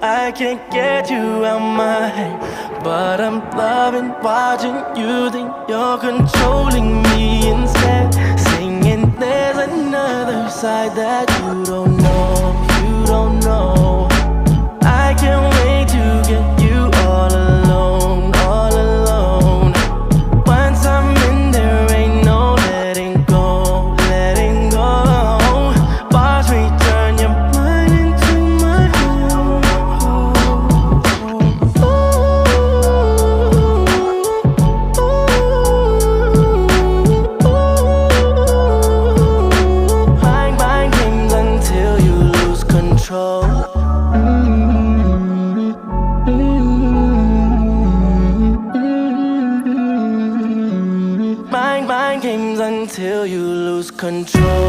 I can't get you out my head, but I'm loving watching you think you're controlling me instead. Singing there's another side that you don't know, you don't know. I can't wait to get you all alone, all alone. Once I'm in there, ain't no letting go, letting go. Watch me turn your mind into my home. Mind, mind games until you lose control. Mind games until you lose control.